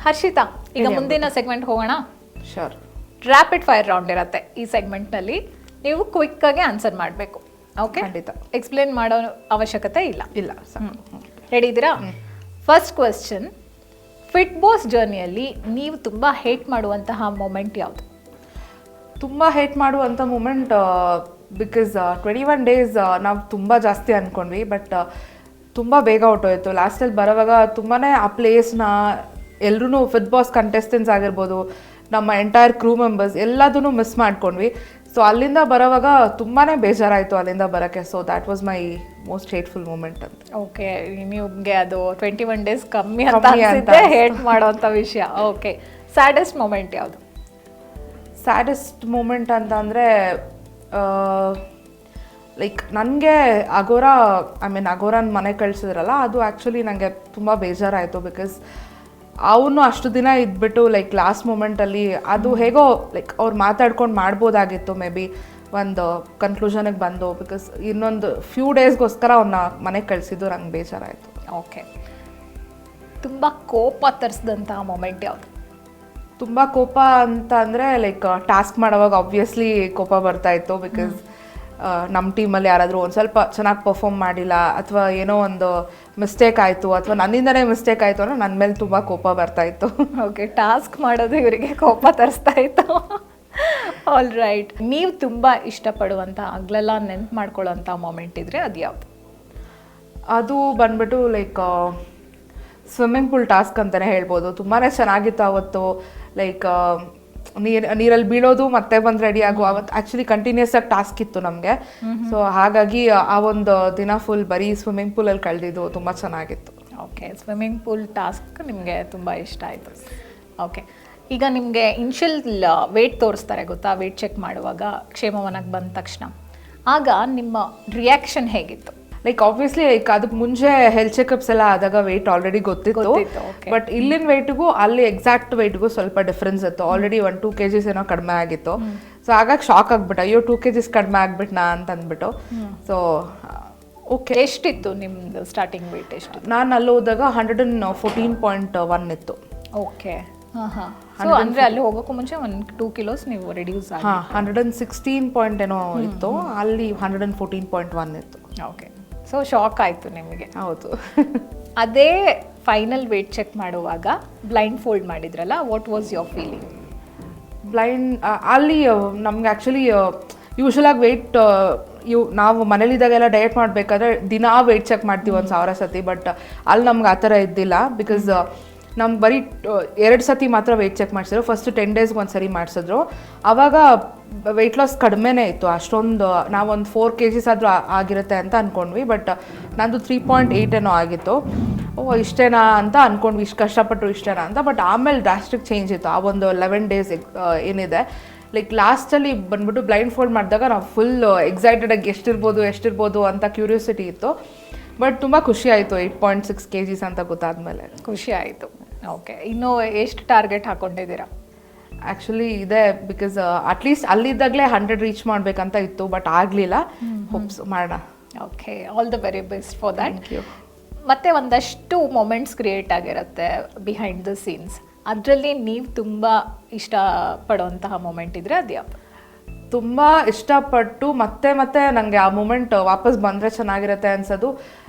ಹರ್ಷಿತಾ, ಈಗ ಮುಂದಿನ ಸೆಗ್ಮೆಂಟ್ ಹೋಗೋಣ. ಶೋರ್. ರ್ಯಾಪಿಡ್ ಫೈರ್ ರೌಂಡ್ ಇರುತ್ತೆ ಈ ಸೆಗ್ಮೆಂಟ್ನಲ್ಲಿ. ನೀವು ಕ್ವಿಕ್ ಆಗಿ ಆನ್ಸರ್ ಮಾಡಬೇಕು. ಓಕೆ, ಖಂಡಿತ. ಎಕ್ಸ್ಪ್ಲೇನ್ ಮಾಡೋ ಅವಶ್ಯಕತೆ ಇಲ್ಲ. ಸಾಕು. ರೆಡಿ ಇದ್ದೀರಾ? ಫಸ್ಟ್ ಕ್ವೆಶ್ಚನ್, ಫಿಟ್ ಬಾಸ್ ಜರ್ನಿಯಲ್ಲಿ ನೀವು ತುಂಬ ಹೇಟ್ ಮಾಡುವಂತಹ ಮೊಮೆಂಟ್ ಯಾವುದು? ತುಂಬ ಹೇಟ್ ಮಾಡುವಂಥ ಮೂಮೆಂಟ್ ಬಿಕಾಸ್ 21 ಡೇಸ್ ನಾವು ತುಂಬ ಜಾಸ್ತಿ ಅಂದ್ಕೊಂಡ್ವಿ, ಬಟ್ ತುಂಬ ಬೇಗ ಹೊಟ್ಟೋಯ್ತು. ಲಾಸ್ಟಲ್ಲಿ ಬರೋವಾಗ ತುಂಬಾ ಆ ಪ್ಲೇಸ್ನ ಎಲ್ಲರೂ ಫಿಟ್ ಬಾಸ್ ಕಂಟೆಸ್ಟೆಂಟ್ಸ್ ಆಗಿರ್ಬೋದು, ನಮ್ಮ ಎಂಟೈರ್ ಕ್ರೂ ಮೆಂಬರ್ಸ್ ಎಲ್ಲದೂ ಮಿಸ್ ಮಾಡ್ಕೊಂಡ್ವಿ. ಸೊ ಅಲ್ಲಿಂದ ಬರೋವಾಗ ತುಂಬಾ ಬೇಜಾರಾಯಿತು ಅಲ್ಲಿಂದ ಬರೋಕ್ಕೆ. So that was my most hateful moment ಅಂತ. ಓಕೆ, ನಿಮಗೆ ಅದು 21 ಡೇಸ್ ಕಮ್ಮಿ ಅಂತ ಹೇಟ್ ಮಾಡೋವಂಥ ವಿಷಯ. ಓಕೆ, ಸ್ಯಾಡೆಸ್ಟ್ ಮೂಮೆಂಟ್ ಯಾವುದು? ಸ್ಯಾಡೆಸ್ಟ್ ಮೂಮೆಂಟ್ ಅಂತ ಅಂದರೆ ಲೈಕ್ ನನಗೆ ಅಗೋರನ ಮನೆ ಕಳಿಸಿದ್ರಲ್ಲ, ಅದು ಆ್ಯಕ್ಚುಲಿ ನನಗೆ ತುಂಬ ಬೇಜಾರಾಯಿತು. ಬಿಕಾಸ್ ಅವನು ಅಷ್ಟು ದಿನ ಇದ್ಬಿಟ್ಟು ಲೈಕ್ ಲಾಸ್ಟ್ ಮೂಮೆಂಟಲ್ಲಿ ಅದು ಹೇಗೋ ಲೈಕ್ ಅವ್ರು ಮಾತಾಡ್ಕೊಂಡು ಮಾಡ್ಬೋದಾಗಿತ್ತು, ಮೇ ಬಿ ಒಂದು ಕನ್ಕ್ಲೂಷನಿಗೆ ಬಂದು. ಬಿಕಾಸ್ ಇನ್ನೊಂದು ಫ್ಯೂ ಡೇಸ್ಗೋಸ್ಕರ ಅವನ್ನ ಮನೆಗೆ ಕಳಿಸಿದ್ದು ನಂಗೆ ಬೇಜಾರಾಯಿತು. ಓಕೆ, ತುಂಬ ಕೋಪ ತರಿಸಿದಂತಹ ಮೊಮೆಂಟ್ ಯಾವುದು? ತುಂಬ ಕೋಪ ಅಂತ ಅಂದರೆ ಲೈಕ್ ಟಾಸ್ಕ್ ಮಾಡೋವಾಗ ಆಬ್ವಿಯಸ್ಲಿ ಕೋಪ ಬರ್ತಾಯಿತ್ತು. ಬಿಕಾಸ್ ನಮ್ಮ ಟೀಮಲ್ಲಿ ಯಾರಾದರೂ ಒಂದು ಸ್ವಲ್ಪ ಚೆನ್ನಾಗಿ ಪರ್ಫಾರ್ಮ್ ಮಾಡಿಲ್ಲ ಅಥವಾ ಏನೋ ಒಂದು ಮಿಸ್ಟೇಕ್ ಆಯಿತು ಅಥವಾ ನನ್ನಿಂದನೇ ಮಿಸ್ಟೇಕ್ ಆಯಿತು ಅಂದರೆ ನನ್ನ ಮೇಲೆ ತುಂಬ ಕೋಪ ಬರ್ತಾಯಿತ್ತು. ಓಕೆ, ಟಾಸ್ಕ್ ಮಾಡೋದು ಇವರಿಗೆ ಕೋಪ ತರಿಸ್ತಾ ಇತ್ತು. ಆಲ್ ರೈಟ್, ನೀವು ತುಂಬ ಇಷ್ಟಪಡುವಂಥ ಹಗಲೆಲ್ಲ ನೆನ್ಪು ಮಾಡ್ಕೊಳ್ಳೋಂಥ ಮೊಮೆಂಟ್ ಇದ್ದರೆ ಅದು ಯಾವುದು? ಅದು ಬಂದ್ಬಿಟ್ಟು ಲೈಕ್ ಸ್ವಿಮ್ಮಿಂಗ್ ಪೂಲ್ ಟಾಸ್ಕ್ ಅಂತಲೇ ಹೇಳ್ಬೋದು. ತುಂಬಾ ಚೆನ್ನಾಗಿತ್ತು ಅವತ್ತು. ಲೈಕ್ ನೀರಲ್ಲಿ ಬೀಳೋದು ಮತ್ತೆ ಬಂದು ರೆಡಿ ಆಗೋ, ಅವತ್ತು ಆ್ಯಕ್ಚುಲಿ ಕಂಟಿನ್ಯೂಸ್ ಆಗಿ ಟಾಸ್ಕ್ ಇತ್ತು ನಮಗೆ. ಸೊ ಹಾಗಾಗಿ ಆ ಒಂದು ದಿನ ಫುಲ್ ಬರೀ ಸ್ವಿಮ್ಮಿಂಗ್ ಪೂಲಲ್ಲಿ ಕಳೆದಿದ್ದು ತುಂಬ ಚೆನ್ನಾಗಿತ್ತು. ಓಕೆ, ಸ್ವಿಮ್ಮಿಂಗ್ ಪೂಲ್ ಟಾಸ್ಕ್ ನಿಮಗೆ ತುಂಬ ಇಷ್ಟ ಆಯಿತು. ಓಕೆ, ಈಗ ನಿಮಗೆ ಇನ್ಷಿಯಲ್ ವೇಟ್ ತೋರಿಸ್ತಾರೆ ಗೊತ್ತಾ, ವೇಟ್ ಚೆಕ್ ಮಾಡುವಾಗ ಕ್ಷೇಮವನಕ್ಕೆ ಬಂದ ತಕ್ಷಣ, ಆಗ ನಿಮ್ಮ ರಿಯಾಕ್ಷನ್ ಹೇಗಿತ್ತು? ಲೈಕ್ ಆಬ್ವಿಯಸ್ಲಿ ಲೈಕ್ ಅದಕ್ಕೆ ಮುಂಚೆ ಹೆಲ್ತ್ ಚೆಕಪ್ಸ್ ಎಲ್ಲ ಆದಾಗ ವೆಯ್ಟ್ ಆಲ್ರೆಡಿ ಗೊತ್ತಿತ್ತು. ಬಟ್ ಇಲ್ಲಿನ ವೆಯ್ಟಿಗೂ ಅಲ್ಲಿ ಎಕ್ಸಾಕ್ಟ್ ವೆಯ್ಟ್ಗೂ ಸ್ವಲ್ಪ ಡಿಫ್ರೆನ್ಸ್ ಇತ್ತು. ಆಲ್ರೆಡಿ 1-2 kgs ಏನೋ ಕಡಿಮೆ ಆಗಿತ್ತು. ಸೊ ಹಾಗಾಗಿ ಶಾಕ್ ಆಗ್ಬಿಟ್ಟು, ಅಯ್ಯೋ 2 kgs ಕಡಿಮೆ ಆಗ್ಬಿಟ್ನಾ ಅಂತ ಅಂದ್ಬಿಟ್ಟು. ಸೊ ಓಕೆ, ಎಷ್ಟಿತ್ತು ನಿಮ್ದು ಸ್ಟಾರ್ಟಿಂಗ್ ವೆಯ್ಟ್? ಎಷ್ಟು? ನಾನು ಅಲ್ಲಿ ಹೋದಾಗ 114.1 ಇತ್ತು. ಓಕೆ, ಸೊ ಅಂದರೆ ಅಲ್ಲಿ ಹೋಗೋಕ್ಕೂ ಮುಂಚೆ 1-2 kilos ನೀವು ರೆಡ್ಯೂಸ್ ಆಗಿ 116 ಪಾಯಿಂಟ್ ಏನೋ ಇತ್ತು, ಅಲ್ಲಿ 114.1 ಇತ್ತು. ಓಕೆ, ಸೊ ಶಾಕ್ ಆಯಿತು ನಿಮಗೆ? ಹೌದು. ಅದೇ ಫೈನಲ್ ವೇಟ್ ಚೆಕ್ ಮಾಡುವಾಗ ಬ್ಲೈಂಡ್ ಫೋಲ್ಡ್ ಮಾಡಿದ್ರಲ್ಲ, ವಾಟ್ ವಾಸ್ ಯೋರ್ ಫೀಲಿಂಗ್? ಅಲ್ಲಿ ನಮ್ಗೆ ಆ್ಯಕ್ಚುಲಿ ಯೂಶ್ವಲಾಗಿ ವೆಯ್ಟ್ ನಾವು ಮನೇಲಿದ್ದಾಗೆಲ್ಲ ಡಯಟ್ ಮಾಡಬೇಕಾದ್ರೆ ದಿನಾ ವೆಯ್ಟ್ ಚೆಕ್ ಮಾಡ್ತೀವಿ 1000 ಸತಿ. ಬಟ್ ಅಲ್ಲಿ ನಮ್ಗೆ ಆ ಥರ ಇದ್ದಿಲ್ಲ. ಬಿಕಾಸ್ ನಮ್ಗೆ ಬರೀ 2 ಸತಿ ಮಾತ್ರ ವೆಯ್ಟ್ ಚೆಕ್ ಮಾಡಿಸಿದ್ರು. ಫಸ್ಟ್ 10 ಡೇಸ್ಗೆ ಒಂದು ಸರಿ ಮಾಡಿಸಿದ್ರು. ಆವಾಗ ವೆಯ್ಟ್ ಲಾಸ್ ಕಡಿಮೆನೇ ಇತ್ತು. ಅಷ್ಟೊಂದು ನಾವೊಂದು 4 kgs ಆದರೂ ಆಗಿರುತ್ತೆ ಅಂತ ಅಂದ್ಕೊಂಡ್ವಿ. ಬಟ್ ನಂದು 3.8 ಏನೋ ಆಗಿತ್ತು. ಇಷ್ಟೇನಾ ಅಂತ ಅಂದ್ಕೊಂಡ್ವಿ, ಇಷ್ಟು ಕಷ್ಟಪಟ್ಟರು ಇಷ್ಟೇನಾ ಅಂತ. ಬಟ್ ಆಮೇಲೆ ಡ್ರಾಸ್ಟಿಕ್ ಚೇಂಜ್ ಇತ್ತು ಆ ಒಂದು 11 ಡೇಸ್ ಏನಿದೆ. ಲೈಕ್ ಲಾಸ್ಟಲ್ಲಿ ಬಂದ್ಬಿಟ್ಟು ಬ್ಲೈಂಡ್ ಫೋಲ್ಡ್ ಮಾಡಿದಾಗ ನಾವು ಫುಲ್ ಎಕ್ಸೈಟೆಡಾಗಿ ಎಷ್ಟಿರ್ಬೋದು ಅಂತ ಕ್ಯೂರಿಯಾಸಿಟಿ ಇತ್ತು. ಬಟ್ ತುಂಬ ಖುಷಿ ಆಯಿತು 8.6 kgs ಅಂತ ಗೊತ್ತಾದ್ಮೇಲೆ. ಖುಷಿ ಆಯಿತು. ಓಕೆ, ಇನ್ನು ಎಷ್ಟು ಟಾರ್ಗೆಟ್ ಹಾಕ್ಕೊಂಡಿದ್ದೀರಾ? ಆ್ಯಕ್ಚುಲಿ ಇದೆ, ಬಿಕಾಸ್ ಅಟ್ಲೀಸ್ಟ್ ಅಲ್ಲಿದ್ದಾಗಲೇ 100 ರೀಚ್ ಮಾಡಬೇಕಂತ ಇತ್ತು. ಬಟ್ ಆಗಲಿಲ್ಲ. ಹೋಪ್ಸ್ ಮಾಡೋಣ. Okay, all the very best for that. ಮತ್ತೆ ಒಂದಷ್ಟು ಮೊಮೆಂಟ್ಸ್ ಕ್ರಿಯೇಟ್ ಆಗಿರುತ್ತೆ ಬಿಹೈಂಡ್ ದ ಸೀನ್ಸ್. ಅದರಲ್ಲಿ ನೀವು ತುಂಬ ಇಷ್ಟಪಡುವಂತಹ ಮೊಮೆಂಟ್ ಇದ್ದರೆ ಅದು ಯಾವುದು? ತುಂಬ ಇಷ್ಟಪಟ್ಟು ಮತ್ತೆ ನನಗೆ ಆ ಮೂಮೆಂಟ್ ವಾಪಸ್ ಬಂದರೆ ಚೆನ್ನಾಗಿರುತ್ತೆ ಅನ್ಸೋದು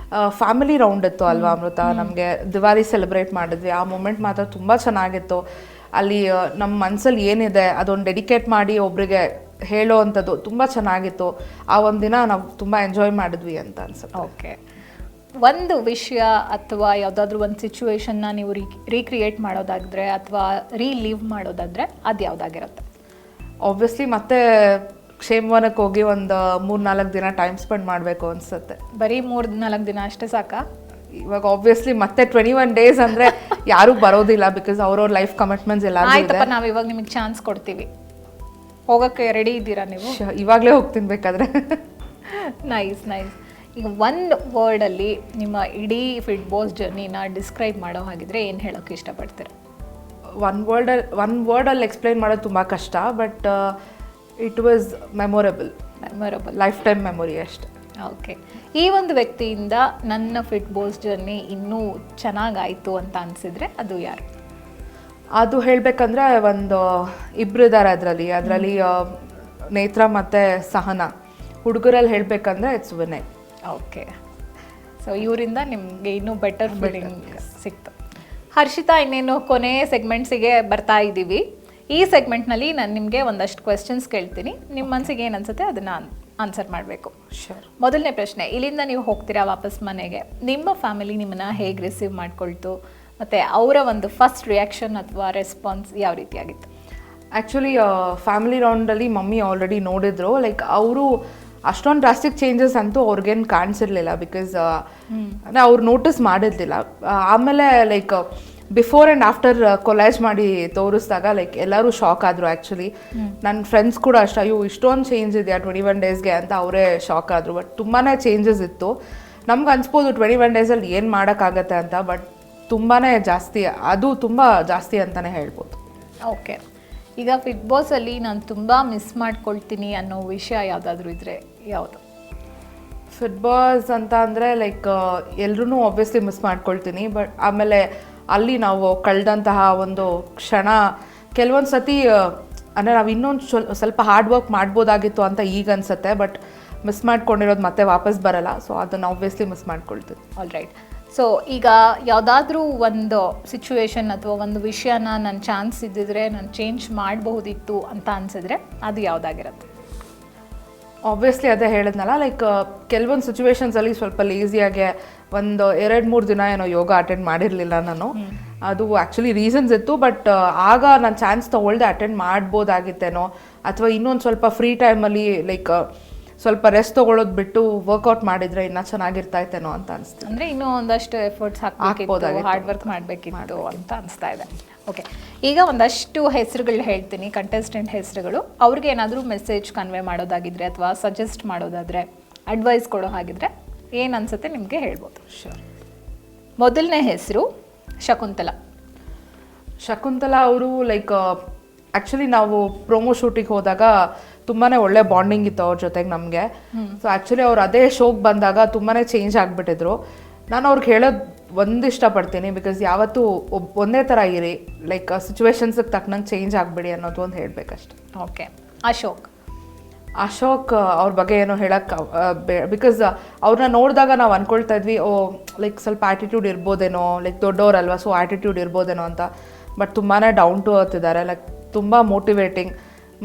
ಫ್ಯಾಮಿಲಿ ರೌಂಡ್ ಇತ್ತು ಅಲ್ವಾ ಅಮೃತ. ನಮಗೆ ದಿವಾಲಿ ಸೆಲೆಬ್ರೇಟ್ ಮಾಡಿದ್ವಿ. ಆ ಮೂಮೆಂಟ್ ಮಾತ್ರ ತುಂಬ ಚೆನ್ನಾಗಿತ್ತು. ಅಲ್ಲಿ ನಮ್ಮ ಮನಸ್ಸಲ್ಲಿ ಏನಿದೆ ಅದೊಂದು ಡೆಡಿಕೇಟ್ ಮಾಡಿ ಒಬ್ರಿಗೆ ಹೇಳೋ ಅಂಥದ್ದು ತುಂಬ ಚೆನ್ನಾಗಿತ್ತು. ಆ ಒಂದು ದಿನ ನಾವು ತುಂಬ ಎಂಜಾಯ್ ಮಾಡಿದ್ವಿ ಅಂತ ಅನ್ಸುತ್ತೆ. ಓಕೆ, ಒಂದು ವಿಷಯ ಅಥವಾ ಯಾವುದಾದ್ರೂ ಒಂದು ಸಿಚುವೇಶನ್ನ ನೀವು ರೀಕ್ರಿಯೇಟ್ ಮಾಡೋದಾದರೆ ಅಥವಾ ರೀಲಿವ್ ಮಾಡೋದಾದರೆ ಅದು ಯಾವುದಾಗಿರುತ್ತೆ? ಆಬ್ವಿಯಸ್ಲಿ ಮತ್ತೆ ಕ್ಷೇಮವನಕ್ಕೆ ಹೋಗಿ ಒಂದು 3-4 ದಿನ ಟೈಮ್ ಸ್ಪೆಂಡ್ ಮಾಡಬೇಕು ಅನಿಸುತ್ತೆ. ಬರೀ 3-4 ದಿನ ಅಷ್ಟೇ ಸಾಕಾ? ಇವಾಗ ಆಬ್ವಿಯಸ್ಲಿ ಮತ್ತೆ 21 ಡೇಸ್ ಅಂದರೆ ಯಾರೂ ಬರೋದಿಲ್ಲ. ಬಿಕಾಸ್ ಅವ್ರವ್ರ ಲೈಫ್ ಕಮಿಟ್ಮೆಂಟ್ಸ್ ಎಲ್ಲ ಆಯ್ತಪ್ಪ, ನಾವು ಇವಾಗ ನಿಮಗೆ ಚಾನ್ಸ್ ಕೊಡ್ತೀವಿ, ಹೋಗೋಕ್ಕೆ ರೆಡಿ ಇದ್ದೀರಾ ನೀವು? ಇವಾಗಲೇ ಹೋಗ್ತೀನಿ ಬೇಕಾದ್ರೆ. ನೈಸ್. ಈಗ ಒಂದು ವರ್ಡಲ್ಲಿ ನಿಮ್ಮ ಇಡೀ ಫಿಟ್ ಬಾಸ್ ಜರ್ನಿನ ಡಿಸ್ಕ್ರೈಬ್ ಮಾಡೋ ಹಾಗಿದ್ರೆ ಏನು ಹೇಳೋಕ್ಕೆ ಇಷ್ಟಪಡ್ತೀರಾ? ಒನ್ ವರ್ಡಲ್ಲಿ ಎಕ್ಸ್ಪ್ಲೈನ್ ಮಾಡೋದು ತುಂಬ ಕಷ್ಟ. But it was memorable, life time memory ಅಷ್ಟೆ. ಓಕೆ, ಈ ಒಂದು ವ್ಯಕ್ತಿಯಿಂದ ನನ್ನ ಫಿಟ್ ಬಾಸ್ ಜರ್ನಿ ಇನ್ನೂ ಚೆನ್ನಾಗಾಯಿತು ಅಂತ ಅನಿಸಿದ್ರೆ ಅದು ಯಾರು? ಅದು ಹೇಳಬೇಕಂದ್ರೆ ಒಂದು ಇಬ್ಬರು ಇದ್ದಾರೆ ಅದರಲ್ಲಿ ನೇತ್ರ ಮತ್ತು ಸಹನಾ. ಹುಡುಗರಲ್ಲಿ ಹೇಳಬೇಕಂದ್ರೆ ಇಟ್ಸ್ ವಿನಯ್. ಓಕೆ, ಸೊ ಇವರಿಂದ ನಿಮಗೆ ಇನ್ನೂ ಬೆಟರ್ ಫೀಲಿಂಗ್ ಸಿಕ್ತು. ಹರ್ಷಿತಾ, ಇನ್ನೇನು ಕೊನೆ ಸೆಗ್ಮೆಂಟ್ಸಿಗೆ ಬರ್ತಾ ಇದ್ದೀವಿ. ಈ ಸೆಗ್ಮೆಂಟ್ನಲ್ಲಿ ನಾನು ನಿಮಗೆ ಒಂದಷ್ಟು ಕ್ವೆಶ್ಚನ್ಸ್ ಕೇಳ್ತೀನಿ. ನಿಮ್ಮ ಮನಸ್ಸಿಗೆ ಏನು ಅನ್ಸುತ್ತೆ ಅದನ್ನು ಆನ್ಸರ್ ಮಾಡಬೇಕು. ಶೋರ್. ಮೊದಲನೇ ಪ್ರಶ್ನೆ, ಇಲ್ಲಿಂದ ನೀವು ಹೋಗ್ತೀರಾ ವಾಪಸ್ ಮನೆಗೆ, ನಿಮ್ಮ ಫ್ಯಾಮಿಲಿ ನಿಮ್ಮನ್ನು ಹೇಗೆ ರಿಸೀವ್ ಮಾಡ್ಕೊಳ್ತು ಮತ್ತು ಅವರ ಒಂದು ಫಸ್ಟ್ ರಿಯಾಕ್ಷನ್ ಅಥವಾ ರೆಸ್ಪಾನ್ಸ್ ಯಾವ ರೀತಿಯಾಗಿತ್ತು? ಆ್ಯಕ್ಚುಲಿ ಫ್ಯಾಮಿಲಿ ರೌಂಡಲ್ಲಿ ಮಮ್ಮಿ ಆಲ್ರೆಡಿ ನೋಡಿದ್ರು. ಲೈಕ್ ಅವರು ಅಷ್ಟೊಂದು ಡ್ರಾಸ್ಟಿಕ್ ಚೇಂಜಸ್ ಅಂತೂ ಅವ್ರಿಗೇನು ಕಾಣಿಸಿರ್ಲಿಲ್ಲ, ಬಿಕಾಸ್ ಅಂದರೆ ಅವ್ರು ನೋಟಿಸ್ ಮಾಡಿರ್ಲಿಲ್ಲ. ಆಮೇಲೆ like before and after collage ಮಾಡಿ ತೋರಿಸಿದಾಗ ಲೈಕ್ ಎಲ್ಲರೂ ಶಾಕ್ ಆದರು. ಆ್ಯಕ್ಚುಲಿ ನನ್ನ ಫ್ರೆಂಡ್ಸ್ ಕೂಡ ಅಷ್ಟೇ, ಅಯ್ಯೋ ಇಷ್ಟೊಂದು ಚೇಂಜ್ ಇದೆಯಾ 21 ಡೇಸ್ಗೆ ಅಂತ ಅವರೇ ಶಾಕ್ ಆದರು. ಬಟ್ ತುಂಬಾ ಚೇಂಜಸ್ ಇತ್ತು. ನಮ್ಗೆ ಅನ್ಸ್ಬೋದು 21 ಡೇಸಲ್ಲಿ ಏನು ಮಾಡೋಕ್ಕಾಗತ್ತೆ ಅಂತ, ಬಟ್ ತುಂಬಾ ಜಾಸ್ತಿ, ಅದು ತುಂಬ ಜಾಸ್ತಿ ಅಂತಲೇ ಹೇಳ್ಬೋದು. ಓಕೆ, ಈಗ ಬಿಗ್ ಬಾಸಲ್ಲಿ ನಾನು ತುಂಬ ಮಿಸ್ ಮಾಡ್ಕೊಳ್ತೀನಿ ಅನ್ನೋ ವಿಷಯ ಯಾವುದಾದ್ರೂ ಇದ್ದರೆ ಯಾವುದು? ಫಿಟ್ ಬಾಸ್ ಅಂತ ಅಂದರೆ ಲೈಕ್ ಎಲ್ಲರೂ ಆಬ್ವಿಯಸ್ಲಿ ಮಿಸ್ ಮಾಡ್ಕೊಳ್ತೀನಿ. ಬಟ್ ಆಮೇಲೆ ಅಲ್ಲಿ ನಾವು ಕಳೆದಂತಹ ಒಂದು ಕ್ಷಣ ಕೆಲವೊಂದು ಸತಿ ಅಂದರೆ ನಾವು ಇನ್ನೊಂದು ಸ್ವಲ್ಪ ಹಾರ್ಡ್ ವರ್ಕ್ ಮಾಡ್ಬೋದಾಗಿತ್ತು ಅಂತ ಈಗ ಅನಿಸುತ್ತೆ. ಬಟ್ ಮಿಸ್ ಮಾಡ್ಕೊಂಡಿರೋದು ಮತ್ತೆ ವಾಪಸ್ ಬರಲ್ಲ. ಸೊ ಅದನ್ನು ಆಬ್ವಿಯಸ್ಲಿ ಮಿಸ್ ಮಾಡ್ಕೊಳ್ತೀನಿ. All right. ಸೊ ಈಗ ಯಾವುದಾದ್ರೂ ಒಂದು ಸಿಚುವೇಶನ್ ಅಥವಾ ಒಂದು ವಿಷಯನ ನನ್ನ ಚಾನ್ಸ್ ಇದ್ದಿದ್ರೆ ನಾನು ಚೇಂಜ್ ಮಾಡಬಹುದಿತ್ತು ಅಂತ ಅನಿಸಿದ್ರೆ ಅದು ಯಾವುದಾಗಿರುತ್ತೆ? ಆಬ್ವಿಯಸ್ಲಿ ಅದೇ ಹೇಳಿದ್ನಲ್ಲ, ಲೈಕ್ ಕೆಲವೊಂದು ಸಿಚುವೇಶನ್ಸಲ್ಲಿ ಸ್ವಲ್ಪ ಲೇಸಿಯಾಗೆ ಒಂದು 2-3 ದಿನ ಏನೋ ಯೋಗ ಅಟೆಂಡ್ ಮಾಡಿರಲಿಲ್ಲ ನಾನು. ಅದು ಆ್ಯಕ್ಚುಲಿ ರೀಸನ್ಸ್ ಇತ್ತು. ಬಟ್ ಆಗ ನಾನು ಚಾನ್ಸ್ ತೊಗೊಳ್ದೆ ಅಟೆಂಡ್ ಮಾಡ್ಬೋದಾಗಿತ್ತೇನೋ, ಅಥವಾ ಇನ್ನೊಂದು ಸ್ವಲ್ಪ ಫ್ರೀ ಟೈಮಲ್ಲಿ ಲೈಕ್ ಸ್ವಲ್ಪ ರೆಸ್ಟ್ ತೊಗೊಳೋದು ಬಿಟ್ಟು ವರ್ಕೌಟ್ ಮಾಡಿದರೆ ಇನ್ನೂ ಚೆನ್ನಾಗಿರ್ತಾಯಿತ್ತೇನೋ ಅಂತ ಅನಿಸ್ತು. ಅಂದರೆ ಇನ್ನೂ ಒಂದಷ್ಟು ಎಫರ್ಟ್ಸ್ ಹಾಕ್ಬೋದಾಗಿತ್ತು, ಹಾರ್ಡ್ ವರ್ಕ್ ಮಾಡಬೇಕಿತ್ತು ಅಂತ ಅನಿಸ್ತಾ ಇದೆ. ಓಕೆ, ಈಗ ಒಂದಷ್ಟು ಹೆಸರುಗಳು ಹೇಳ್ತೀನಿ, ಕಂಟೆಸ್ಟೆಂಟ್ ಹೆಸರುಗಳು. ಅವ್ರಿಗೆ ಏನಾದರೂ ಮೆಸೇಜ್ ಕನ್ವೆ ಮಾಡೋದಾಗಿದ್ರೆ ಅಥವಾ ಸಜೆಸ್ಟ್ ಮಾಡೋದಾದರೆ, ಅಡ್ವೈಸ್ ಕೊಡೋ ಹಾಗಿದ್ರೆ ಏನು ಅನಿಸುತ್ತೆ ನಿಮಗೆ ಹೇಳ್ಬೋದು. ಶೋರ್. ಮೊದಲನೇ ಹೆಸರು ಶಕುಂತಲಾ ಅವರು ಲೈಕ್ ಆ್ಯಕ್ಚುಲಿ ನಾವು ಪ್ರೋಮೋ ಶೂಟಿಗೆ ಹೋದಾಗ ತುಂಬಾ ಒಳ್ಳೆ ಬಾಂಡಿಂಗ್ ಇತ್ತು ಅವ್ರ ಜೊತೆಗೆ ನಮಗೆ. ಸೊ ಆ್ಯಕ್ಚುಲಿ ಅವ್ರು ಅದೇ ಶೋಗೆ ಬಂದಾಗ ತುಂಬಾ ಚೇಂಜ್ ಆಗಿಬಿಟ್ಟಿದ್ರು. ನಾನು ಅವ್ರಿಗೆ ಹೇಳೋದು ಒಂದು ಇಷ್ಟಪಡ್ತೀನಿ, ಬಿಕಾಸ್ ಯಾವತ್ತೂ ಒಂದೇ ಥರ ಇರಿ, ಲೈಕ್ ಸಿಚುವೇಶನ್ಸಿಗೆ ತಕ್ಕನಂಗೆ ಚೇಂಜ್ ಆಗಿಬಿಡಿ ಅನ್ನೋದು ಒಂದು ಹೇಳಬೇಕಷ್ಟೆ. ಓಕೆ, ಅಶೋಕ್ ಅವ್ರ ಬಗ್ಗೆ ಏನೋ ಹೇಳಕ್ಕೆ ಬಿಕಾಸ್ ಅವ್ರನ್ನ ನೋಡಿದಾಗ ನಾವು ಅಂದ್ಕೊಳ್ತಾ ಇದ್ವಿ, ಓ ಲೈಕ್ ಸ್ವಲ್ಪ ಆ್ಯಟಿಟ್ಯೂಡ್ ಇರ್ಬೋದೇನೋ, ಲೈಕ್ ದೊಡ್ಡವರಲ್ವ, ಸೊ ಆ್ಯಟಿಟ್ಯೂಡ್ ಇರ್ಬೋದೇನೋ ಅಂತ. ಬಟ್ ತುಂಬಾ ಡೌನ್ ಟು ಅರ್ತ್ ಇದ್ದಾರೆ, ಲೈಕ್ ತುಂಬ ಮೋಟಿವೇಟಿಂಗ್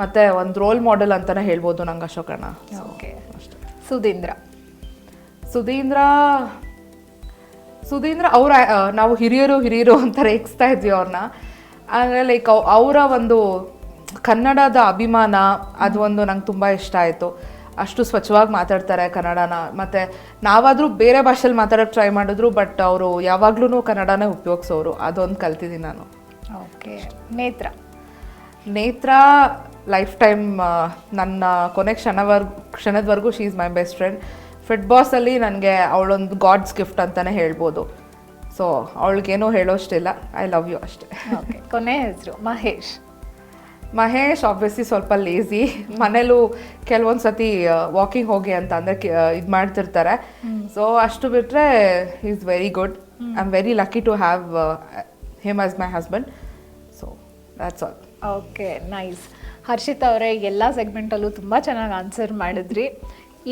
ಮತ್ತು ಒಂದು ರೋಲ್ ಮಾಡೆಲ್ ಅಂತಲೇ ಹೇಳ್ಬೋದು ನಂಗೆ ಅಶೋಕಣ್ಣ. ಓಕೆ, ಅಷ್ಟೇ. ಸುಧೀಂದ್ರ ಅವರ ನಾವು ಹಿರಿಯರು ಅಂತ ರೇಗಿಸ್ತಾ ಇದ್ವಿ ಅವ್ರನ್ನ. ಅಂದರೆ ಲೈಕ್ ಅವರ ಒಂದು ಕನ್ನಡದ ಅಭಿಮಾನ ಅದು ಒಂದು ನಂಗೆ ತುಂಬ ಇಷ್ಟ ಆಯಿತು. ಅಷ್ಟು ಸ್ವಚ್ಛವಾಗಿ ಮಾತಾಡ್ತಾರೆ ಕನ್ನಡನ. ಮತ್ತು ನಾವಾದರೂ ಬೇರೆ ಭಾಷೆಯಲ್ಲಿ ಮಾತಾಡೋಕ್ಕೆ ಟ್ರೈ ಮಾಡಿದ್ರು, ಬಟ್ ಅವರು ಯಾವಾಗ್ಲೂ ಕನ್ನಡನೇ ಉಪಯೋಗಿಸೋರು. ಅದೊಂದು ಕಲ್ತಿದ್ದೀನಿ ನಾನು. ಓಕೆ, ನೇತ್ರ ಲೈಫ್ ಟೈಮ್ ನನ್ನ ಕೊನೆ ಕ್ಷಣದವರೆಗೂ she is my best friend. ಫಿಟ್ ಬಾಸಲ್ಲಿ ನನಗೆ ಅವಳೊಂದು ಗಾಡ್ಸ್ ಗಿಫ್ಟ್ ಅಂತಲೇ ಹೇಳ್ಬೋದು. ಸೊ ಅವಳಿಗೇನೂ ಹೇಳೋಷ್ಟಿಲ್ಲ, ಐ ಲವ್ ಯು ಅಷ್ಟೇ. ಓಕೆ, ಕೊನೆ ಹೆಸರು ಮಹೇಶ್ ಆಬ್ವಿಯಸ್ಲಿ ಸ್ವಲ್ಪ ಲೇಸಿ. ಮನೇಲೂ ಕೆಲವೊಂದು ಸತಿ ವಾಕಿಂಗ್ ಹೋಗಿ ಅಂತ ಅಂದರೆ ಇದು ಮಾಡ್ತಿರ್ತಾರೆ. ಸೊ ಅಷ್ಟು ಬಿಟ್ಟರೆ he is very good. I am very lucky to have him as my husband. So that's all. Okay, nice. Harshith ಅವರೇ, ಎಲ್ಲ ಸೆಗ್ಮೆಂಟಲ್ಲೂ ತುಂಬ ಚೆನ್ನಾಗಿ ಆನ್ಸರ್ ಮಾಡಿದ್ರಿ.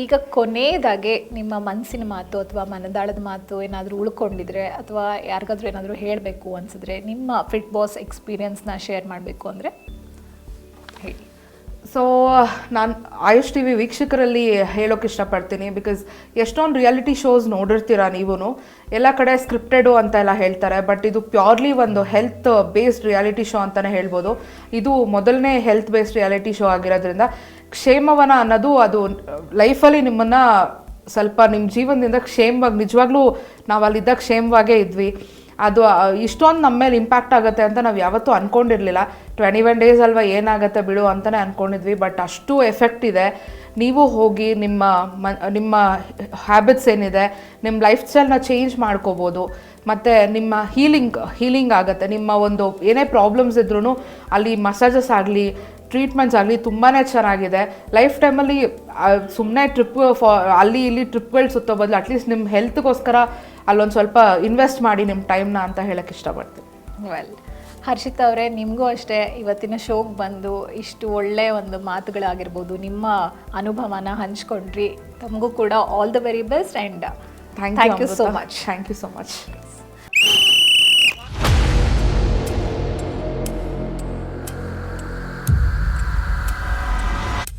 ಈಗ ಕೊನೆಯದಾಗೆ ನಿಮ್ಮ ಮನಸ್ಸಿನ ಮಾತು ಅಥವಾ ಮನದಾಳದ ಮಾತು ಏನಾದರೂ ಉಳ್ಕೊಂಡಿದ್ರೆ ಅಥವಾ ಯಾರಿಗಾದ್ರೂ ಏನಾದರೂ ಹೇಳಬೇಕು ಅನಿಸಿದ್ರೆ, ನಿಮ್ಮ ಫಿಟ್ ಬಾಸ್ ಎಕ್ಸ್ಪೀರಿಯನ್ಸ್ನ ಶೇರ್ ಮಾಡಬೇಕು ಅಂದರೆ ಹೇಳಿ. ಸೊ ನಾನು ಆಯುಷ್ ಟಿ ವಿ ವೀಕ್ಷಕರಲ್ಲಿ ಹೇಳೋಕೆ ಇಷ್ಟಪಡ್ತೀನಿ, ಬಿಕಾಸ್ ಎಷ್ಟೊಂದು ರಿಯಾಲಿಟಿ ಶೋಸ್ ನೋಡಿರ್ತೀರ ನೀವು. ಎಲ್ಲ ಕಡೆ ಸ್ಕ್ರಿಪ್ಟೆಡು ಅಂತೆಲ್ಲ ಹೇಳ್ತಾರೆ, ಬಟ್ ಇದು ಪ್ಯೂರ್ಲಿ ಒಂದು ಹೆಲ್ತ್ ಬೇಸ್ಡ್ ರಿಯಾಲಿಟಿ ಶೋ ಅಂತಲೇ ಹೇಳ್ಬೋದು. ಇದು ಮೊದಲನೇ ಹೆಲ್ತ್ ಬೇಸ್ಡ್ ರಿಯಾಲಿಟಿ ಶೋ ಆಗಿರೋದ್ರಿಂದ ಕ್ಷೇಮವನ ಅನ್ನೋದು ಅದು ಲೈಫಲ್ಲಿ ನಿಮ್ಮನ್ನು ಸ್ವಲ್ಪ ನಿಮ್ಮ ಜೀವನದಿಂದ ಕ್ಷೇಮವಾಗಿ, ನಿಜವಾಗ್ಲೂ ನಾವು ಅಲ್ಲಿದ್ದ ಕ್ಷೇಮವಾಗೇ ಇದ್ವಿ. ಅದು ಇಷ್ಟೊಂದು ನಮ್ಮ ಮೇಲೆ ಇಂಪ್ಯಾಕ್ಟ್ ಆಗುತ್ತೆ ಅಂತ ನಾವು ಯಾವತ್ತೂ ಅಂದ್ಕೊಂಡಿರಲಿಲ್ಲ. 21 ಡೇಸ್ ಅಲ್ವಾ ಏನಾಗುತ್ತೆ ಬಿಡು ಅಂತಲೇ ಅಂದ್ಕೊಂಡಿದ್ವಿ, ಬಟ್ ಅಷ್ಟು ಎಫೆಕ್ಟ್ ಇದೆ. ನೀವು ಹೋಗಿ ನಿಮ್ಮ ಹ್ಯಾಬಿಟ್ಸ್ ಏನಿದೆ, ನಿಮ್ಮ ಲೈಫ್ ಸ್ಟೈಲ್ನ ಚೇಂಜ್ ಮಾಡ್ಕೋಬೋದು. ಮತ್ತು ನಿಮ್ಮ ಹೀಲಿಂಗ್ ಆಗುತ್ತೆ. ನಿಮ್ಮ ಒಂದು ಏನೇ ಪ್ರಾಬ್ಲಮ್ಸ್ ಇದ್ರೂ ಅಲ್ಲಿ ಮಸಾಜಸ್ ಆಗಲಿ, ಟ್ರೀಟ್ಮೆಂಟ್ಸ್ ಆಗಲಿ ತುಂಬಾ ಚೆನ್ನಾಗಿದೆ. ಲೈಫ್ ಟೈಮಲ್ಲಿ ಸುಮ್ಮನೆ ಅಲ್ಲಿ ಇಲ್ಲಿ ಟ್ರಿಪ್ಗಳು ಸುತ್ತೋ ಬದಲು ಅಟ್ಲೀಸ್ಟ್ ನಿಮ್ಮ ಹೆಲ್ತ್ಗೋಸ್ಕರ ಅಲ್ಲೊಂದು ಸ್ವಲ್ಪ ಇನ್ವೆಸ್ಟ್ ಮಾಡಿ ನಿಮ್ಮ ಟೈಮ್ನ ಅಂತ ಹೇಳಕ್ಕೆ ಇಷ್ಟಪಡ್ತೀನಿ. ವೆಲ್, ಹರ್ಷಿತಾ ಅವರೇ, ನಿಮಗೂ ಅಷ್ಟೇ ಇವತ್ತಿನ ಶೋಗೆ ಬಂದು ಇಷ್ಟು ಒಳ್ಳೆ ಒಂದು ಮಾತುಗಳಾಗಿರ್ಬೋದು, ನಿಮ್ಮ ಅನುಭವನ ಹಂಚ್ಕೊಂಡ್ರಿ. ತಮಗೂ ಕೂಡ all the very best and thank you so much. Thank you so much.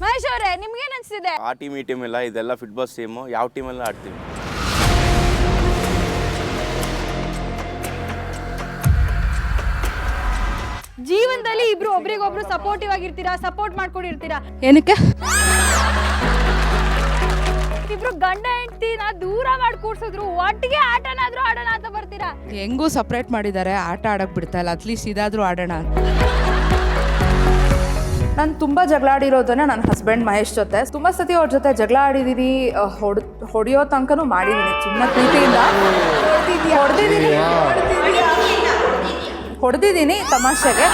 Mahesh ಅವರೇ, ನಿಮ್ಗೇನು ಅನಿಸ್ತಿದೆ? ಆ ಟೀಮ್ ಈ ಟೀಮ್ ಇಲ್ಲ, ಇದೆಲ್ಲ ಫಿಟ್ ಬಾಸ್ ಟೀಮು. ಯಾವ ಟೀಮೆಲ್ಲ ಆಡ್ತೀವಿ. ಜೀವನದಲ್ಲಿ ಇಬ್ರು ಒಬ್ರಿಗೊಬ್ರು ಸಪೋರ್ಟಿವ್ ಆಗಿರ್ತೀರಾ, ಸಪೋರ್ಟ್ ಮಾಡ್ಕೊಂಡಿರ್ತೀರಾ. ಏನಕ್ಕೆ ಇಬ್ರು ಗಂಡ ಹೆಂಡತಿನ ದೂರ ಮಾಡಿ ಕೂರ್ಸಿದ್ರು, ಒಟ್ಟಿಗೆ ಆಟನಾದ್ರೂ ಆಡೋಣ ಅಂತ ಬರ್ತೀರಾ? ಹೆಂಗೂ ಸಪ್ರೇಟ್ ಮಾಡಿದ್ದಾರೆ, ಆಟ ಆಡೋಕೆ ಬಿಡ್ತಾ ಇಲ್ಲ. ಅಟ್ಲೀಸ್ಟ್ ಇದಾದರೂ ಆಡೋಣ. ನಾನು ತುಂಬ ಜಗಳ ಆಡಿರೋದನ್ನ ನನ್ನ ಹಸ್ಬೆಂಡ್ ಮಹೇಶ್ ಜೊತೆ. ತುಂಬ ಸತಿ ಅವ್ರ ಜೊತೆ ಜಗಳ ಆಡಿದ್ದೀನಿ, ಹೊಡೆಯೋ ತನಕನೂ ಮಾಡಿದ್ದೀನಿ. ಸುಮ್ಮನೆ ಪ್ರೀತಿಯಿಂದ ಹೊಡೆದಿದ್ದೀನಿ ತಮಾಷೆಗೆ.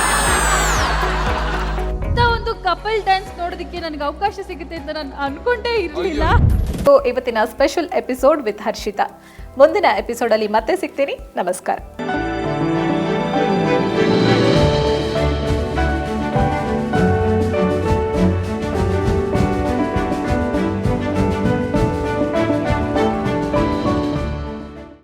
ಒಂದು ಕಪಲ್ ಡ್ಯಾನ್ಸ್ ನೋಡೋದಕ್ಕೆ ನನಗೆ ಅವಕಾಶ ಸಿಗುತ್ತೆ ಅಂತ ನಾನು ಅನ್ಕೊಂಡೇ ಇರಲಿಲ್ಲ. ಇವತ್ತಿನ ಸ್ಪೆಷಲ್ ಎಪಿಸೋಡ್ ವಿತ್ ಹರ್ಷಿತಾ. ಮುಂದಿನ ಎಪಿಸೋಡಲ್ಲಿ ಮತ್ತೆ ಸಿಗ್ತೀನಿ. ನಮಸ್ಕಾರ.